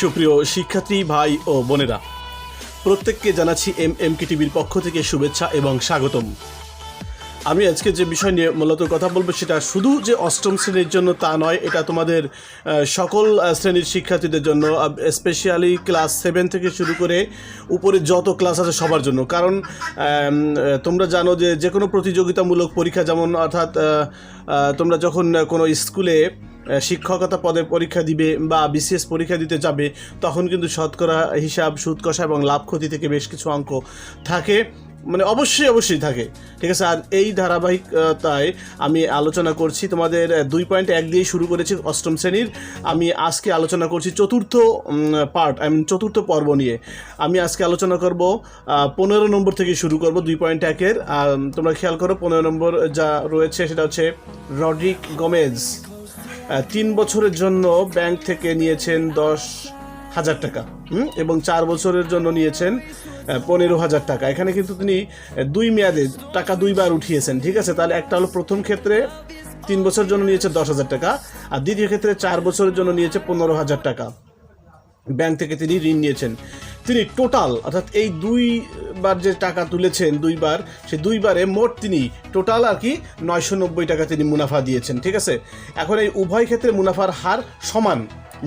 সুপ্রিয় শিক্ষার্থী ভাই ও বোনেরা, প্রত্যেককে জানাচ্ছি এমকে টিভির পক্ষ থেকে শুভেচ্ছা এবং স্বাগতম। আমি আজকে যে বিষয় নিয়ে মূলত কথা বলবো সেটা শুধু যে অষ্টম শ্রেণীর জন্য তা নয়, এটা তোমাদের সকল শ্রেণীর শিক্ষার্থীদের জন্য, স্পেশালি ক্লাস 7 থেকে শুরু করে উপরে যত ক্লাস আছে সবার জন্য। কারণ তোমরা জানো যে কোনো প্রতিযোগিতামূলক পরীক্ষা, যেমন অর্থাৎ তোমরা যখন কোনো স্কুলে শিক্ষকতা পদে পরীক্ষা দিবে বা বিসিএস পরীক্ষা দিতে যাবে, তখন কিন্তু শতকরা হিসাব, সুদ কষা এবং লাভ ক্ষতি থেকে বেশ কিছু অঙ্ক থাকে, মানে অবশ্যই থাকে, ঠিক আছে। আর এই ধারাবাহিকতায় আমি আলোচনা করছি তোমাদের 2.1 দিয়ে শুরু করেছি অষ্টম শ্রেণীর। আমি আজকে আলোচনা করছি চতুর্থ চতুর্থ পর্ব নিয়ে। আমি আজকে আলোচনা করব 15 নম্বর থেকে শুরু করব 2.1-এর। তোমরা খেয়াল করো, 15 নম্বর যা রয়েছে সেটা হচ্ছে রড্রিক গোমেজ 3 বছরের জন্য ব্যাংক থেকে নিয়েছেন 10,000 টাকা এবং 4 বছরের জন্য নিয়েছেন 15,000 টাকা। এখানে কিন্তু তিনি 2 মেয়াদে টাকা 2 বার উঠিয়েছেন, ঠিক আছে। তাহলে একটা হলো প্রথম ক্ষেত্রে 3 বছরের জন্য নিয়েছে 10,000 টাকা, আর দ্বিতীয় ক্ষেত্রে 4 বছরের জন্য নিয়েছে 15,000 টাকা। ব্যাংক থেকে তিনি ঋণ নিয়েছেন। তিনি টোটাল অর্থাৎ এই 2বার যে টাকা তুলেছেন, 2বার, সেই 2বারে মোট তিনি টোটাল আর কি 990 টাকা তিনি মুনাফা দিয়েছেন, ঠিক আছে। এখন এই উভয় ক্ষেত্রে মুনাফার হার সমান।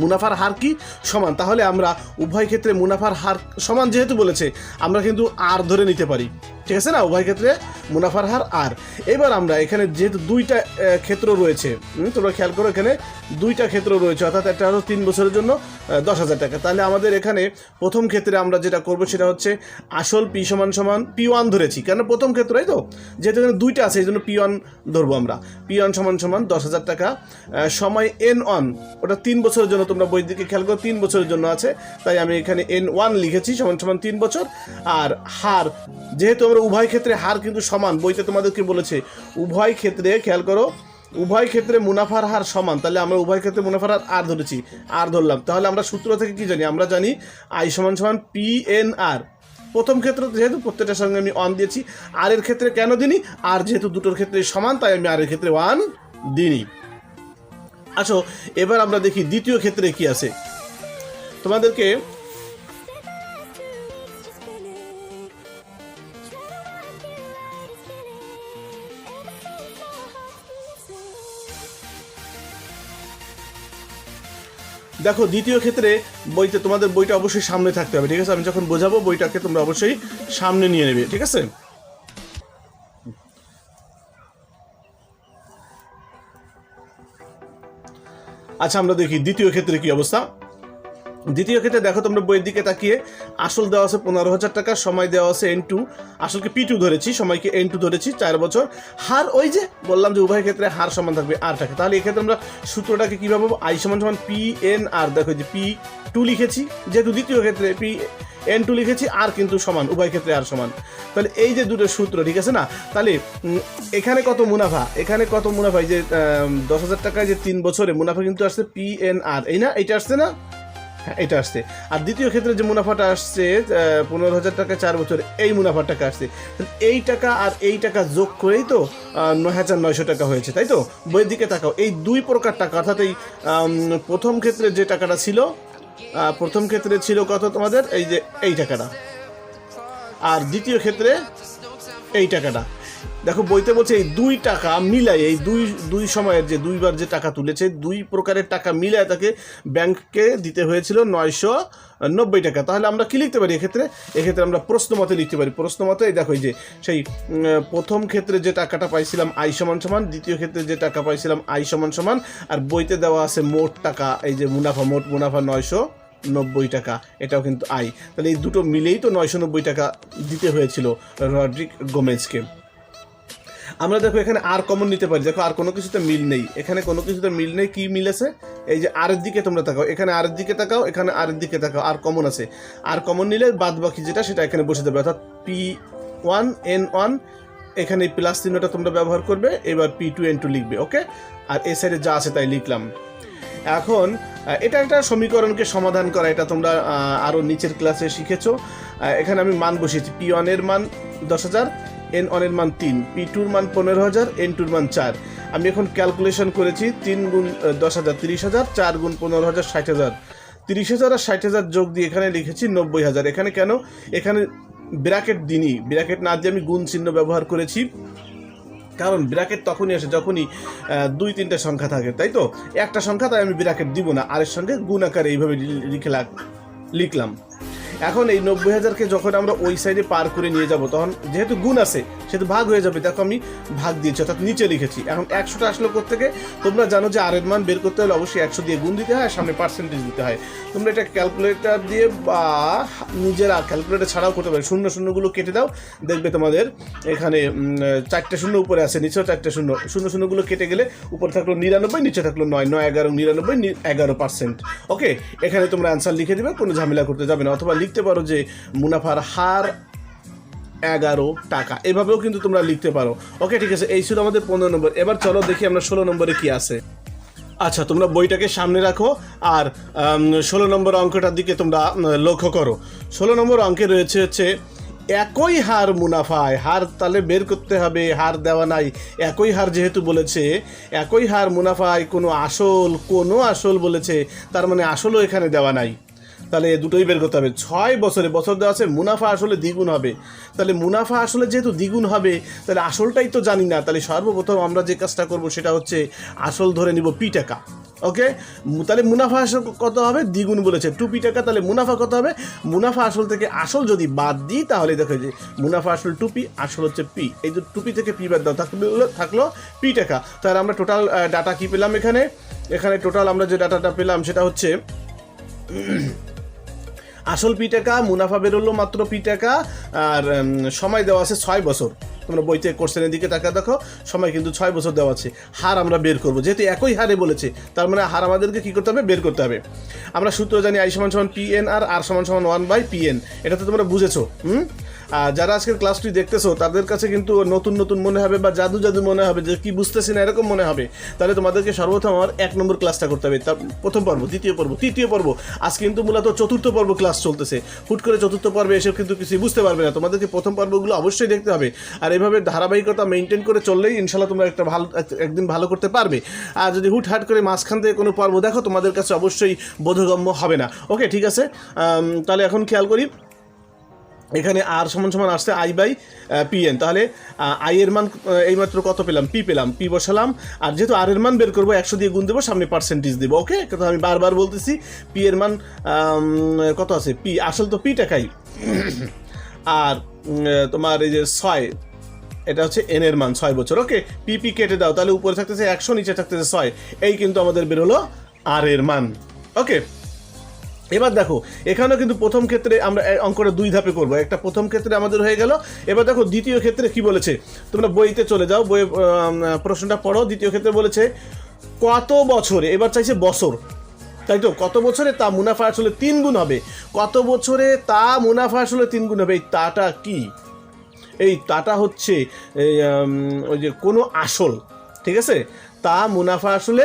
মুনাফার হার কি সমান? তাহলে আমরা উভয় ক্ষেত্রে মুনাফার হার সমান যেহেতু বলেছে, আমরা কিন্তু আর ধরে নিতে পারি, ঠিক আছে না। উভয় ক্ষেত্রে মুনাফার হার আর। এবার আমরা এখানে যেহেতু 2টা ক্ষেত্র রয়েছে, তোমরা খেয়াল করো, এখানে 2টা ক্ষেত্র রয়েছে, অর্থাৎ একটা হলো 3 বছরের জন্য 10,000 টাকা। তাহলে আমাদের এখানে প্রথম ক্ষেত্রে আমরা যেটা করবো সেটা হচ্ছে আসল পি সমান P1 ধরেছি, কেন প্রথম ক্ষেত্রেই তো, যেহেতু এখানে 2টা আছে এই জন্য P1 ধরবো আমরা। P1 সমান 10,000 টাকা, সময় N1, ওটা 3 বছরের জন্য, তোমরা বইয়ের দিকে খেয়াল করো 3 বছরের জন্য আছে, তাই আমি এখানে N1 লিখেছি সমান 3 বছর। আর হার, যেহেতু আমরা উভয় ক্ষেত্রে হার কিন্তু সমান, বইতে তোমাদেরকে বলেছে উভয় ক্ষেত্রে, খেয়াল করো, উভয় ক্ষেত্রে মুনাফার হার সমান, তাহলে আমরা উভয় ক্ষেত্রে মুনাফার হার আর ধরেছি, আর ধরলাম। তাহলে আমরা সূত্র থেকে কি জানি? আমরা জানি I সমান PNR। প্রথম ক্ষেত্রে যেহেতু প্রত্যেকটার সঙ্গে আমি 1 দিয়েছি, আর এর ক্ষেত্রে কেন দিনি? আর যেহেতু দুটোর ক্ষেত্রে সমান, তাই আমি আর এর ক্ষেত্রে 1 দিইনি। আচ্ছা, এবার আমরা দেখি দ্বিতীয় ক্ষেত্রে কি আছে। তোমাদেরকে দেখো, দ্বিতীয় ক্ষেত্রে বইতে তোমাদের বইটা অবশ্যই সামনে থাকতে হবে, ঠিক আছে। আমি যখন বোঝাবো বইটাকে তোমরা অবশ্যই সামনে নিয়ে নেবে, ঠিক আছে। আচ্ছা, আমরা দেখি দ্বিতীয় ক্ষেত্রে কি অবস্থা। দ্বিতীয় ক্ষেত্রে দেখো, তোমরা বইয়ের দিকে তাকিয়ে, আসল দেওয়া আছে 15,000 টাকা, সময় দেওয়া আছে N2, আসলকে P2 ধরেছি, সময়কে N2 ধরেছি, 4 বছর। হার ওই যে বললাম যে উভয় ক্ষেত্রে হার সমান থাকবে আর টাকা। তাহলে এক্ষেত্রে আমরা সূত্রটাকে কীভাবে পাবো? I সমান PNR। দেখো যে P2 লিখেছি, যেহেতু দ্বিতীয় ক্ষেত্রে N2 লিখেছি, আর কিন্তু সমান, উভয় ক্ষেত্রে আর সমান। তাহলে এই যে দুটো সূত্র, ঠিক আছে না। তাহলে এখানে কত মুনাফা, এই যে 10,000 টাকায় যে 3 বছরে মুনাফা কিন্তু আসছে PNR, এই না, এইটা আসছে না, হ্যাঁ এটা আসছে। আর দ্বিতীয় ক্ষেত্রে যে মুনাফাটা আসছে 15,000 টাকা 4 বছরে, এই মুনাফার টাকা আসছে। এই টাকা আর এই টাকা যোগ করেই তো 9,900 টাকা হয়েছে, তাই তো। বইয়ের দিকে তাকাও, এই 2 প্রকার টাকা, অর্থাৎ এই প্রথম ক্ষেত্রে যে টাকাটা ছিল, প্রথম ক্ষেত্রে ছিল কত তোমাদের, এই যে এই টাকাটা, আর দ্বিতীয় ক্ষেত্রে এই টাকাটা। দেখো বইতে বলছে এই 2 টাকা মিলাই, এই দুই সময়ের যে 2বার যে টাকা তুলেছে, 2 প্রকারের টাকা মিলায় তাকে ব্যাংককে দিতে হয়েছিল 990 টাকা। তাহলে আমরা কি লিখতে পারি এক্ষেত্রে আমরা প্রশ্ন মতে লিখতে পারি। প্রশ্ন মতে দেখো, এই যে সেই প্রথম ক্ষেত্রে যে টাকাটা পাইছিলাম I সমান, দ্বিতীয় ক্ষেত্রে যে টাকা পাইছিলাম I সমান, আর বইতে দেওয়া আছে মোট টাকা, এই যে মোট মুনাফা 990 টাকা, এটাও কিন্তু I। তাহলে এই দুটো মিলেই তো 990 টাকা দিতে হয়েছিল রড্রিক গোমেজকে। আমরা দেখো এখানে আর কমন নিতে পারি। দেখো আর কোনো কিছুতে মিল নেই, এখানে কোনো কিছুতে মিল নেই। কি মিল আছে? এই যে আর এর দিকে তোমরা তাকাও, এখানে আর এর দিকে তাকাও, এখানে আর এর দিকে তাকাও, আর কমন আছে। আর কমন নিলে বাদ বাকি যেটা সেটা এখানে বসে যাবে, অর্থাৎ P1 N1, এখানে প্লাস চিহ্নটা তোমরা ব্যবহার করবে, এবার P2 N2 লিখবে, ওকে। আর এই সাইডে যা আছে তাই লিখলাম। এখন এটা একটা সমীকরণকে সমাধান করা, এটা তোমরা আরও নিচের ক্লাসে শিখেছো। এখানে আমি মান বসিয়েছি, P1 এর মান 10,000, N1 এর মান 3, P2 এর মান 15,000, N2 এর মান 4। আমি এখন ক্যালকুলেশন করেছি, 3 গুণ 10,000 30,000, 4 গুণ 15,000 60,000। 30,000 আর 60,000 যোগ দিয়ে এখানে লিখেছি 90,000। এখানে কেন, এখানে ব্র্যাকেট দিনই, ব্র্যাকেট না দিয়ে আমি গুণ চিহ্ন ব্যবহার করেছি, কারণ ব্র্যাকেট তখনই আসে যখনই 2-3টা সংখ্যা থাকে, তাই তো একটা সংখ্যা, তাই আমি ব্র্যাকেট দিব না, আরের সঙ্গে গুণ আকারে এইভাবে লিখলাম। এখন এই 90,000কে যখন আমরা ওই সাইডে পার করে নিয়ে যাব, তখন যেহেতু গুণ আছে সেহেতু ভাগ হয়ে যাবে। দেখো আমি ভাগ দিয়েছি, অর্থাৎ নিচে লিখেছি। এখন 100টা আসলো কোত্থেকে, তোমরা জানো যে আর এর মান বের করতে হলে অবশ্যই 100 দিয়ে গুণ দিতে হয়, সামনে পার্সেন্টেজ দিতে হয়। তোমরা এটা ক্যালকুলেটর দিয়ে বা নিজেরা ক্যালকুলেটর ছাড়াও করতে পারো। শূন্য শূন্যগুলো কেটে দাও, দেখবে তোমাদের এখানে 4টে শূন্য উপরে আছে, নিচেও 4টে শূন্য, শূন্য শূন্যগুলো কেটে গেলে উপরে থাকলো 99, নিচে থাকলো 9, 9 11 99, 11%। ওকে, এখানে তোমরা অ্যান্সার লিখে দেবে, কোনো ঝামেলা করতে যাবে না। অথবা লিখতে পারো যে মুনাফার হার 11 টাকা, এভাবেও কিন্তু তোমরা লিখতে পারো। ওকে, ঠিক আছে, এই ছিল আমাদের 15 নম্বর। এবার চলো দেখি আমরা 16 নম্বরে কি আছে। আচ্ছা, তোমরা বইটাকে সামনে রাখো আর 16 নম্বর অঙ্কটার দিকে তোমরা লক্ষ্য করো। 16 নম্বর অঙ্কে রয়েছে হচ্ছে একই হার মুনাফায়, হার তাহলে বের করতে হবে, হার দেওয়া নাই। একই হার যেহেতু বলেছে, একই হার মুনাফায় কোনো আসল বলেছে, তার মানে আসলও এখানে দেওয়া নাই, তাহলে দুটোই বের করতে হবে। 6 বছরে, বছর দেওয়া আছে, মুনাফা আসলে দ্বিগুণ হবে, তাহলে মুনাফা আসলে যেহেতু দ্বিগুণ হবে, তাহলে আসলটাই তো জানি না। তাহলে সর্বপ্রথম আমরা যে কাজটা করব সেটা হচ্ছে আসল ধরে নিব P টাকা। ওকে, তাহলে মুনাফা আসল কত হবে, দ্বিগুণ বলেছে 2P টাকা, তাহলে মুনাফা কত হবে, মুনাফা আসল থেকে আসল যদি বাদ দিই তাহলে দেখো যে মুনাফা আসল 2P, আসল হচ্ছে P, এই যে 2P থেকে P বাদ দাও, থাকলো P টাকা। তাহলে আমরা টোটাল ডাটা কি পেলাম, এখানে টোটাল আমরা যে ডাটাটা পেলাম সেটা হচ্ছে আসল P টাকা, মুনাফা বেরোলো মাত্র P টাকা, আর সময় দেওয়া আছে 6 বছর। তোমরা বইতে কোশ্চেনের দিকে টাকা দেখো, সময় কিন্তু 6 বছর দেওয়া আছে। হার আমরা বের করবো, যেহেতু একই হারে বলেছে, তার মানে হার আমাদেরকে কী করতে হবে, বের করতে হবে। আমরা সূত্র জানি I = PN, আর = 1/PN, এটা তো তোমরা বুঝেছো। আর যারা আজকের ক্লাসটি দেখতেছো তাদের কাছে কিন্তু নতুন নতুন মনে হবে বা জাদু মনে হবে, যে কি বুঝতেছি না এরকম মনে হবে। তাহলে তোমাদেরকে সর্বপ্রথম আমার 1 নম্বর ক্লাসটা করতে হবে, তার প্রথম পর্ব, দ্বিতীয় পর্ব, তৃতীয় পর্ব। আজ কিন্তু মূলত 4র্থ পর্ব ক্লাস চলতেছে। হুট করে 4র্থ পর্বে এসে কিন্তু কিছুই বুঝতে পারবে না, তোমাদেরকে প্রথম পর্বগুলো অবশ্যই দেখতে হবে। আর এইভাবে ধারাবাহিকতা মেনটেন করে চললেই ইনশাল্লাহ তোমরা একদিন ভালো করতে পারবে। আর যদি হুটহাট করে মাঝখান থেকে কোনো পর্ব দেখো, তোমাদের কাছে অবশ্যই বোধগম্য হবে না। ওকে, ঠিক আছে, তাহলে এখন খেয়াল করি, এখানে আর সমান আসছে I/PN। তাহলে আই এর মান এইমাত্র কত পেলাম, P পেলাম, P বসালাম। আর যেহেতু আর এর মান বের করবো, 100 দিয়ে গুণ দেবো, সামনে পার্সেন্টেজ দেবো। ওকে, কথা আমি বারবার বলতেছি, P এর মান কত আছে, P আসল তো P টাকাই, আর তোমার এই যে 6, এটা হচ্ছে N এর মান 6 বছর। ওকে, P কেটে দাও, তাহলে উপরে থাকতেছে 100, নিচে থাকতেছে 6, এই কিন্তু আমাদের বেরোলো আর এর মান। ওকে, এবার দেখো এখানেও কিন্তু প্রথম ক্ষেত্রে আমরা অঙ্কটা 2 ধাপে করবো, একটা প্রথম ক্ষেত্রে আমাদের হয়ে গেল। এবার দেখো দ্বিতীয় ক্ষেত্রে কি বলেছে, তোমরা বইতে চলে যাও, বইয়ে প্রশ্নটা পড়ো। দ্বিতীয় ক্ষেত্রে বলেছে কত বছরে, এবার চাইছে বছর, তাই তো, কত বছরে তা মুনাফা আসলে 3 গুণ হবে, কত বছরে তা মুনাফা আসলে 3 গুণ হবে। এই তাটা কি, এই তাটা হচ্ছে ওই যে কোনো আসল, ঠিক আছে, তা মুনাফা আসলে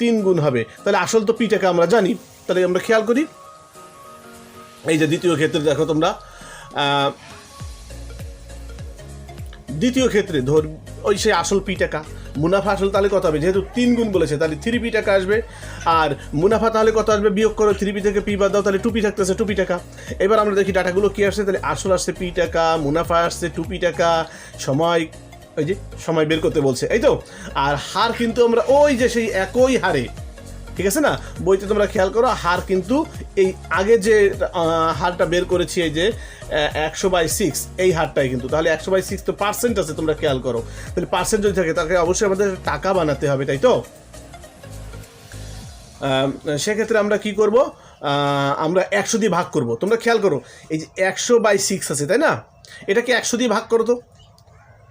3 গুণ হবে। তাহলে আসল তো P টাকা আমরা জানি, তাহলে আমরা খেয়াল করি, এই যে দ্বিতীয় ক্ষেত্রে দেখো তোমরা, দ্বিতীয় ক্ষেত্রে ধর ওই সেই আসল P টাকা, মুনাফা আসল তাহলে কত হবে, যেহেতু 3 গুণ বলেছে তাহলে 3P টাকা আসবে। আর মুনাফা তাহলে কত আসবে, বিয়োগ করো 3P থেকে P বাদ দাও, তাহলে 2P থাকতেছে 2P টাকা। এবার আমরা দেখি ডাটাগুলো কি আসছে, তাহলে আসল আসছে P টাকা, মুনাফা আসছে 2P টাকা, সময় ওই যে সময় বের করতে বলছে, এই তো। আর হার কিন্তু আমরা ওই যে সেই একই হারে, ঠিক আছে না, বইতে তোমরা খেয়াল করো, হার কিন্তু এই আগে যে হারটা বের করেছি, এই যে 100/6, এই হারটাই কিন্তু, তাহলে 100/6 তো পার্সেন্ট আছে, তোমরা খেয়াল করো, তাহলে পার্সেন্ট যদি থাকে তাকে অবশ্যই আমাদের টাকা বানাতে হবে, তাই তো। সেক্ষেত্রে আমরা কি করব, আমরা 100 দিয়ে ভাগ করব। তোমরা খেয়াল করো, এই যে 100/6 আছে, তাই না, এটাকে 100 দিয়ে ভাগ করো তো,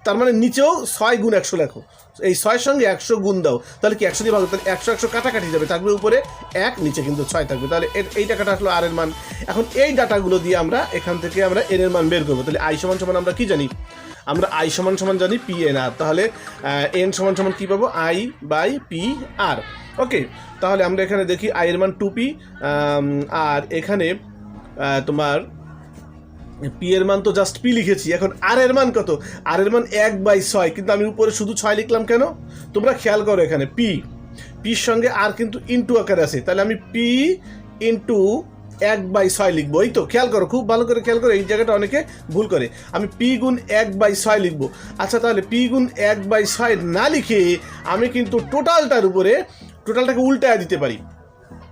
তার মানে নিচেও 6 গুণ 100 লেখো, এই 6 সঙ্গে 100 গুণ দাও, তাহলে কি 100 দিয়ে ভাগ, তাহলে 100 কাটাকাটি যাবে, থাকবে উপরে 1, নিচে কিন্তু 6 থাকবে, তাহলে এই টাকাটা আসলো আর এর মান। এখন এই ডাটাগুলো দিয়ে আমরা এখান থেকে আমরা এন এর মান বের করবো। তাহলে I = আমরা কি জানি, আমরা I = জানি PNR, তাহলে N = কি পাবো, I/PR। ওকে, তাহলে আমরা এখানে দেখি I এর মান 2P, আর এখানে তোমার P এর মান তো জাস্ট P লিখেছি। এখন আর এর মান কত, আর এর মান 1/6, কিন্তু আমি উপরে শুধু 6 লিখলাম কেন, তোমরা খেয়াল করো, এখানে P পির সঙ্গে আর কিন্তু ইন্টু আকারে আছে, তাহলে আমি পি ইন্টু 1/6 লিখবো। এই তো খেয়াল করো, খুব ভালো করে খেয়াল করো, এই জায়গাটা অনেকে ভুল করে। আমি পি গুণ 1/6 লিখবো। আচ্ছা, তাহলে পি গুণ 1/6 না লিখে আমি কিন্তু টোটালটাকে উল্টায় দিতে পারি।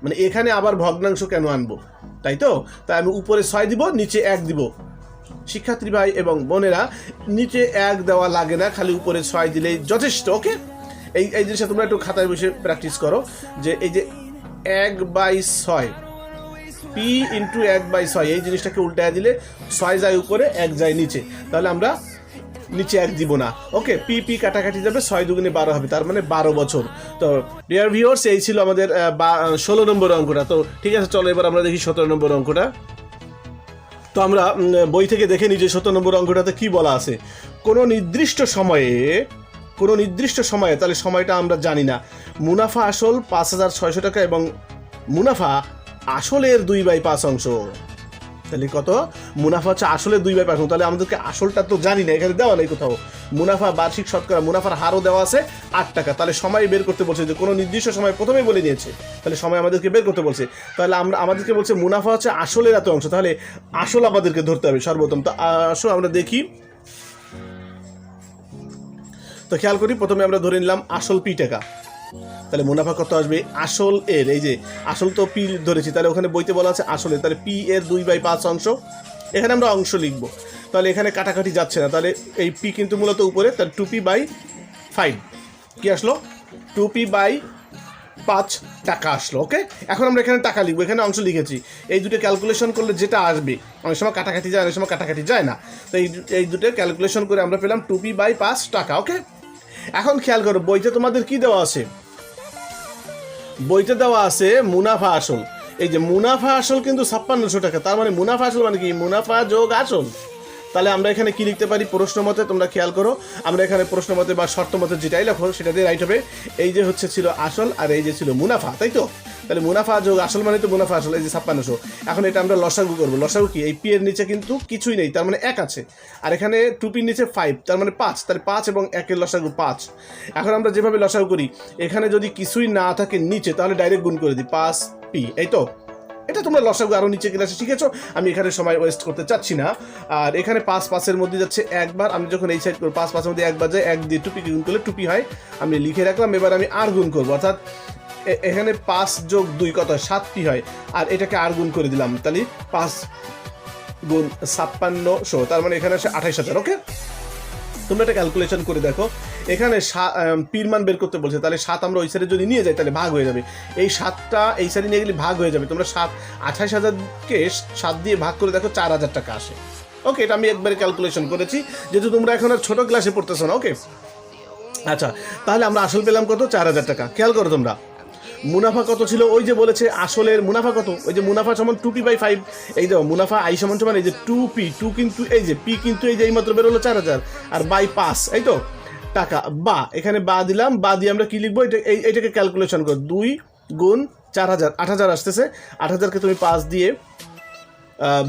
মানে এখানে আবার ভগ্নাংশ কেন আনবো, তাই তো? তাই আমি উপরে 6 দিব, নিচে 1 দিব। শিক্ষার্থী ভাই এবং বোনেরা, নিচে 1 দেওয়া লাগে না, খালি উপরে 6 দিলেই যথেষ্ট। ওকে, এই জিনিসটা তোমরা একটু খাতায় বসে প্র্যাকটিস করো, যে এই যে 1/6 পি ইন্টু 1/6 এই জিনিসটাকে উল্টায় দিলে 6 যায় উপরে, 1 যায় নিচে, তাহলে আমরা নিচে 1 দিব না। ওকে, পি পি কাটাকাটি যাবে, 6 দুগুণে 12 হবে, তার মানে 12 বছর। তো ডিয়ার ভিউয়ার্স, এই ছিল আমাদের 16 নম্বর অঙ্কটা। তো ঠিক আছে, চলো এবার আমরা দেখি 17 নম্বর অঙ্কটা। তো আমরা বই থেকে দেখে নিই যে 17 নম্বর অঙ্কটাতে কি বলা আছে। কোনো নির্দিষ্ট সময়ে, তাহলে সময়টা আমরা জানি না, মুনাফা আসল 5,600 টাকা এবং মুনাফা আসলের 2/5 অংশ। তাহলে কত? মুনাফা হচ্ছে আসলের 2/5 অংশ। তাহলে আমাদেরকে আসলটা তো জানি না, এখানে দেওয়া নেই কোথাও। মুনাফা বার্ষিক শতকরা, মুনাফার হারও দেওয়া আছে 8 টাকা। তাহলে সময় বের করতে বলছে, যে কোনো নির্দিষ্ট সময় প্রথমেই বলে দিয়েছে, তাহলে সময় আমাদেরকে বের করতে বলছে। তাহলে আমাদেরকে বলছে মুনাফা হচ্ছে আসলের এত অংশ, তাহলে আসল আমাদেরকে ধরতে হবে সর্বপ্রথম। তো আসো আমরা দেখি। তো খেয়াল করি, প্রথমে আমরা ধরে নিলাম আসল পি টাকা। তাহলে মুনাফা কত আসবে আসল এর? এই যে আসল তো পি ধরেছি, তাহলে ওখানে বইতে বলা আছে আসলে, তাহলে পি এর 2/5 অংশ। এখানে আমরা অংশ লিখবো, তাহলে এখানে কাটাকাটি যাচ্ছে না, তাহলে এই পি কিন্তু মূলত উপরে, তাহলে 2p/5 কি আসলো? 2p/5 টাকা আসলো। ওকে, এখন আমরা এখানে টাকা লিখবো, এখানে অংশ লিখেছি। এই দুটো ক্যালকুলেশন করলে যেটা আসবে, অনেক সময় কাটাকাটি যায়, অনেক সময় কাটাকাটি যায় না, তো এই দুটো ক্যালকুলেশন করে আমরা পেলাম 2p/5 টাকা। ওকে, এখন খেয়াল করো, বইতে তোমাদের কি দেওয়া আছে? বইতে দেওয়া আছে মুনাফা আসল। এই যে মুনাফা আসল কিন্তু 5600 টাকা, তার মানে মুনাফা আসল মানে কি? মুনাফা যোগ আসল। তাহলে আমরা এখানে কি লিখতে পারি? প্রশ্ন মতে তোমরা খেয়াল করো, আমরা এখানে প্রশ্ন মতে বা শর্ত মতে যেটাই লেখো সেটা দিয়ে রাইট হবে। এই যে ছিল আসল, আর এই যে ছিল মুনাফা, তাই তো? তাহলে মুনাফা যোগ আসল মানে তো মুনাফা আসল, এই যে 5600। এখন এটা আমরা লসাগু করবো। লসাগু কি? এই পি এর নিচে কিন্তু কিছুই নেই, তার মানে 1 আছে, আর এখানে 2pর নিচে 5, তার মানে 5, তাহলে 5 এবং 1-এর লসাগু 5। এখন আমরা যেভাবে লসাগু করি, এখানে যদি কিছুই না থাকে নিচে, তাহলে ডাইরেক্ট গুণ করে দিই 5p, এই তো? এটা তোমরা লসাগু আরও নিচে ক্লাসে শিখেছো, আমি এখানে সময় ওয়েস্ট করতে চাচ্ছি না। আর এখানে 5-5-এর মধ্যে যাচ্ছে একবার, আমি যখন এই সাইড করবো 5-5-এর মধ্যে একবার যায়, 1 দিয়ে 2p গুণ করলে 2p হয়, আমি লিখে রাখলাম। এবার আমি আর গুণ করবো, অর্থাৎ এখানে 5 যোগ 2 কত হয়? 7p হয়, আর এটাকে আর গুণ করে দিলাম, তাহলে 5 গুণ 5600, তার মানে এখানে আসে 28,000। ওকে, তোমরা এটা ক্যালকুলেশন করে দেখো। এখানে পির মান বের করতে বলছে, তাহলে 7 আমরা ওই সাইডে যদি নিয়ে যাই তাহলে ভাগ হয়ে যাবে। এই 7টা এই সাইডে নিয়ে গেলে ভাগ হয়ে যাবে। তোমরা 28,000কে 7 দিয়ে ভাগ করে দেখো, 4,000 টাকা আসে। ওকে, এটা আমি একবারে ক্যালকুলেশন করেছি, যেহেতু তোমরা এখন আর ছোটো ক্লাসে পড়তেছো না। ওকে, আচ্ছা, তাহলে আমরা আসল পেলাম কত? 4,000 টাকা। খেয়াল করো তোমরা, মুনাফা কত ছিল? ওই যে বলেছে আসলের মুনাফা কত, ওই যে মুনাফা সমান 2p/5। এই দেখো, মুনাফা আই সমান এই যে 2p, 2 কিন্তু এই যে পি কিন্তু এই যে এইমাত্র বেরোলো 4,000, আর বাই 5, এই তো টাকা। বা এখানে বা দিলাম, বা দিয়ে আমরা কি লিখবো? এইটাকে ক্যালকুলেশন করো, 2 গুণ 4,000, 8,000 আসতেছে। 8,000কে তুমি 5 দিয়ে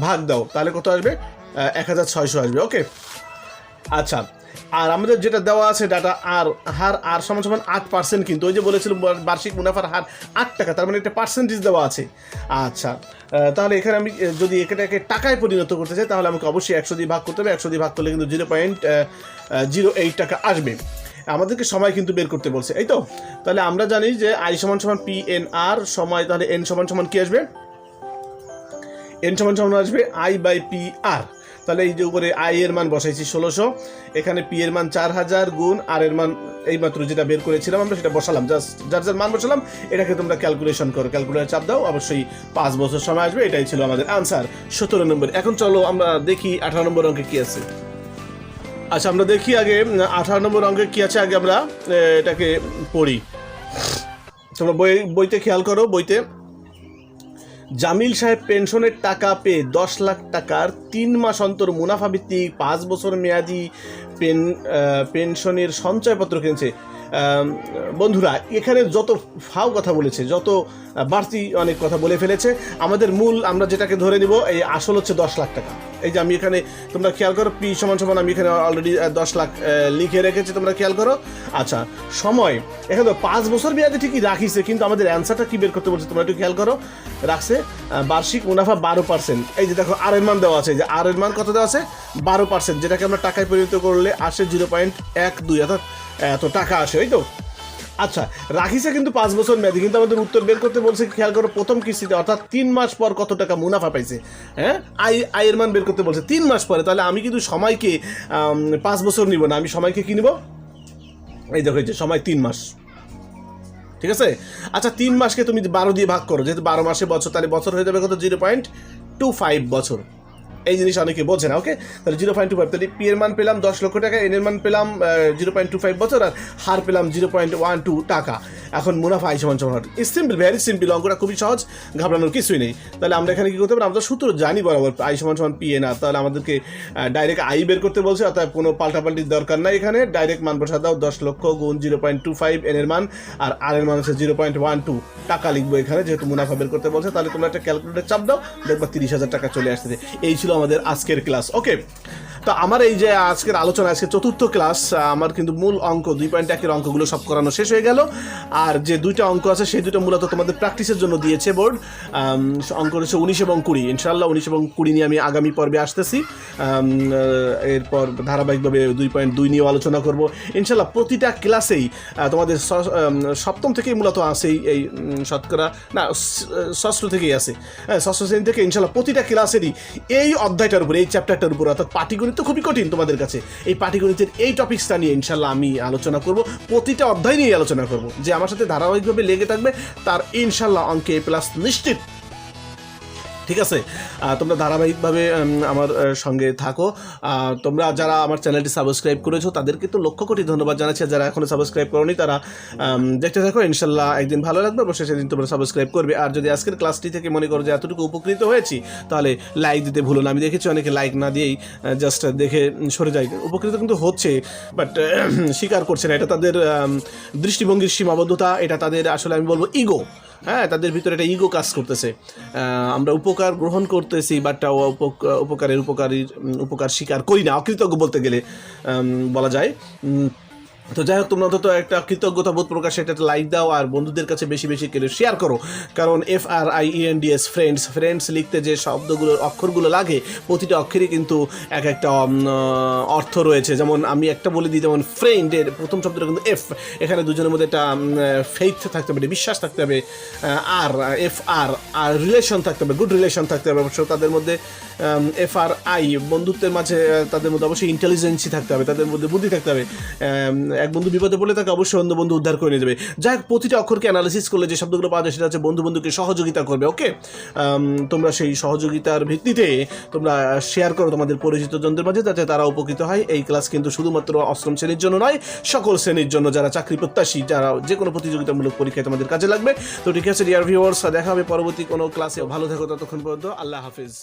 ভাগ দাও, তাহলে কত আসবে? 1,600 আসবে। ওকে, আচ্ছা, আর আমাদের যেটা দেওয়া আছে ডাটা, হার আর সমান 8%, কিন্তু ওই যে বলেছিল বার্ষিক মুনাফার হার 8 টাকা, তার মানে একটা পার্সেন্টেজ দেওয়া আছে। আচ্ছা, তাহলে এখানে আমি যদি এটাকে টাকায় পরিণত করতে চাই, তাহলে আমাকে অবশ্যই 100 দিয়ে ভাগ করতে হবে। 100 দিয়ে ভাগ করলে কিন্তু 0.08 টাকা আসবে। আমাদেরকে সময় কিন্তু বের করতে বলছে, এই তো? তাহলে আমরা জানি যে আই সমান PNR সময়, তাহলে এন সমান কি আসবে? এন সমান আসবে I/PR। তাহলে এই যে উপরে আই এর মান বসাইছি 1600, এখানে পি এর মান 4000 গুণ আর এর মান এইমাত্র যেটা বের করেছিলাম আমরা সেটা বসালাম, জাস্ট যার মান বসালাম। এটাকে তোমরা ক্যালকুলেশন করো, ক্যালকুলেটর চাপ দাও, অবশ্যই 5 বছর সময় আসবে। এটাই ছিল আমাদের আনসার 17 নম্বর। এখন চলো আমরা দেখি 18 নম্বর অঙ্কে কি আছে। আচ্ছা, আমরা দেখি আগে 18 নম্বর অঙ্কে কি আছে, আগে আমরা এটাকে পড়ি। তোমরা বইতে খেয়াল করো, বইতে জামিল সাহেব পেনশনের টাকা পেয়ে 10 লাখ টাকার 3 মাস অন্তর মুনাফা ভিত্তিক 5 বছর মেয়াদি পেনশনের সঞ্চয়পত্র কিনছে। বন্ধুরা এখানে যত ফাও কথা বলেছে, যত বাড়তি অনেক কথা বলে ফেলেছে, আমাদের মূল আমরা যেটাকে ধরে নিব এই আসল হচ্ছে 10 লাখ টাকা। এই যে আমি এখানে তোমরা খেয়াল করো, পি সমান সমান আমি এখানে অলরেডি 10 লাখ লিখে রেখেছি, তোমরা খেয়াল করো। আচ্ছা, সময় এখানে 5 বছর মেয়াদে ঠিকই রাখিছে, কিন্তু আমাদের অ্যান্সারটা কি বের করতে বলছে তোমরা একটু খেয়াল করো। রাখছে বার্ষিক মুনাফা 12%। এই যে দেখো আর এর মান দেওয়া আছে, যে আর এর মান কত দেওয়া আছে 12%, যেটাকে আমরা টাকায় পরিণত করলে আসে 0.12, অর্থাৎ এত টাকা আসে, ওই তো। আচ্ছা, রাখিছে কিন্তু 5 বছর মেয়াদি, কিন্তু আমাদের উত্তর বের করতে বলছে খেয়াল করো প্রথম কিস্তিতে, অর্থাৎ 3 মাস পর কত টাকা মুনাফা পাইছে। হ্যাঁ, আয়ের মান বের করতে বলছে 3 মাস পরে। তাহলে আমি কিন্তু সময়কে 5 বছর নিব না, আমি সময়কে কি নিব, এই দেখো এই যে সময় 3 মাস, ঠিক আছে। আচ্ছা, 3 মাসকে তুমি 12 দিয়ে ভাগ করো, যেহেতু 12 মাসে বছর, তাহলে বছর হয়ে যাবে কত, 0.25 বছর। এই জিনিস অনেকে বোঝে না, ওকে। তাহলে 0.25, তাহলে পি এর মান পেলাম 10 লক্ষ টাকা, এন এর মান পেলাম 0.25 বছর, আর হার পেলাম 0.12 টাকা। এখন মুনাফা আই সমান সমান, সিম্পল, ভেরি সিম্পল, অঙ্কটা খুবই সহজ, ঘাবড়ানোর কিছুই নেই। তাহলে আমরা এখানে কি করতে পারি, আমরা সূত্র জানি বরাবর, আই সমান সমান পি এন আর। তাহলে আমাদেরকে ডাইরেক্ট আই বের করতে বলছে, অর্থাৎ কোনো পাল্টাপাল্টির দরকার নাই, এখানে ডাইরেক্ট মান বসা দাও, 10 লক্ষ গুণ 0.25 এন এর মান, আর আর এর মান হচ্ছে 0.12 টাকা লিখবো এখানে, যেহেতু মুনাফা বের করতে বলছে। তাহলে তোমরা একটা ক্যালকুলেটর চাপ দাও, দেখবা 30,000 টাকা চলে আসছে। এই ছিল আমাদের আজকের ক্লাস, ওকে। তো আমার এই যে আজকের আলোচনা, আজকে 4র্থ ক্লাস, আমার কিন্তু মূল অঙ্ক 2.1-এর অঙ্কগুলো সব করানো শেষ হয়ে গেল। আর যে 2টা অঙ্ক আছে সেই 2টা মূলত তোমাদের প্র্যাকটিসের জন্য দিয়েছে বোর্ড। অঙ্ক হচ্ছে 19 এবং 20, ইনশাল্লাহ 19 এবং 20 নিয়ে আমি আগামী পর্বে আসতেছি। এরপর ধারাবাহিকভাবে 2.2 নিয়েও আলোচনা করব ইনশাল্লাহ। প্রতিটা ক্লাসেই তোমাদের সপ্তম থেকেই মূলত আসেই, এই শতকরা না ষষ্ঠ থেকেই আসে, হ্যাঁ, ষষ্ঠ শ্রেণী থেকে ইনশাল্লাহ প্রতিটা ক্লাসেরই এই অধ্যায়টার উপর, এই চ্যাপ্টারটার উপর, অর্থাৎ পাটিগণিত তো খুবই কঠিন তোমাদের কাছে, এই পাটিগণিতের এই টপিক্সটা নিয়ে ইনশাল্লাহ আমি আলোচনা করব, প্রতিটা অধ্যায় নিয়ে আলোচনা করব। যে আমার সাথে ধারাবাহিকভাবে লেগে থাকবে তার ইনশাল্লাহ অঙ্কে A+ নিশ্চিত, ঠিক আছে। তোমরা ধারাবাহিকভাবে আমার সঙ্গে থাকো। তোমরা যারা আমার চ্যানেলটি সাবস্ক্রাইব করেছো তাদেরকে তো লক্ষ কোটি ধন্যবাদ জানাচ্ছি, যারা এখনও সাবস্ক্রাইব করোনি তারা দেখতে থাকো, ইনশাল্লাহ একদিন ভালো লাগবে, অবশ্যই সেদিন তোমরা সাবস্ক্রাইব করবে। আর যদি আজকের ক্লাসটি থেকে মনে করো যে এতটুকু উপকৃত হয়েছি, তাহলে লাইক দিতে ভুলো না। আমি দেখেছি অনেকে লাইক না দিয়েই জাস্ট দেখে সরে যায়, উপকৃত কিন্তু হচ্ছে, বাট স্বীকার করছে না। এটা তাদের দৃষ্টিভঙ্গির সীমাবদ্ধতা, এটা তাদের আসলে আমি বলবো ইগো, হ্যাঁ, তাদের ভিতরে একটা ইগো কাজ করতেছে। আমরা উপকার গ্রহণ করতেছি, বাট উপকার স্বীকার করি না, অকৃতজ্ঞ বলতে গেলে বলা যায়। তো যাই হোক, তোমরা অন্তত একটা কৃতজ্ঞতা বোধ প্রকাশে একটা লাইক দাও, আর বন্ধুদের কাছে বেশি বেশি করে শেয়ার করো। কারণ FRIENDS, ফ্রেন্ডস লিখতে যে শব্দগুলোর অক্ষরগুলো লাগে, প্রতিটা অক্ষরই কিন্তু এক একটা অর্থ রয়েছে। যেমন আমি একটা বলে দিই, যেমন ফ্রেন্ডের প্রথম শব্দটা কিন্তু F, এখানে দুজনের মধ্যে একটা ফেইথ থাকতে হবে, বিশ্বাস থাকতে হবে। আর রিলেশন থাকতে হবে, গুড রিলেশন থাকতে হবে অবশ্য তাদের মধ্যে। FRI, বন্ধুত্বের মাঝে তাদের মধ্যে অবশ্যই ইন্টেলিজেন্সি থাকতে হবে, তাদের মধ্যে বুদ্ধি থাকতে হবে। এক বন্ধু বিপদে পড়লে তাকে অবশ্যই অন্য বন্ধু উদ্ধার করে নিয়ে যাবে। যাই হোক, প্রতিটা অক্ষরকে অ্যানালিসিস করলে যে শব্দগুলো পাওয়া যায় সেটা হচ্ছে বন্ধুকে সহযোগিতা করবে, ওকে। তোমরা সেই সহযোগিতার ভিত্তিতে তোমরা শেয়ার করো তোমাদের পরিচিত জনদের মাঝে, যাতে তারা উপকৃত হয়। এই ক্লাস কিন্তু শুধুমাত্র অষ্টম শ্রেণীর জন্য নয়, সকল শ্রেণীর জন্য, যারা চাকরি প্রত্যাশী, যারা যে কোনো প্রতিযোগিতামূলক পরীক্ষায় তোমাদের কাজে লাগবে। তো ঠিক আছে ডিয়ার ভিউয়ার্স, দেখা হবে পরবর্তী কোনো ক্লাসে। ভালো থাকো ততক্ষণ পর্যন্ত, আল্লাহ হাফিজ।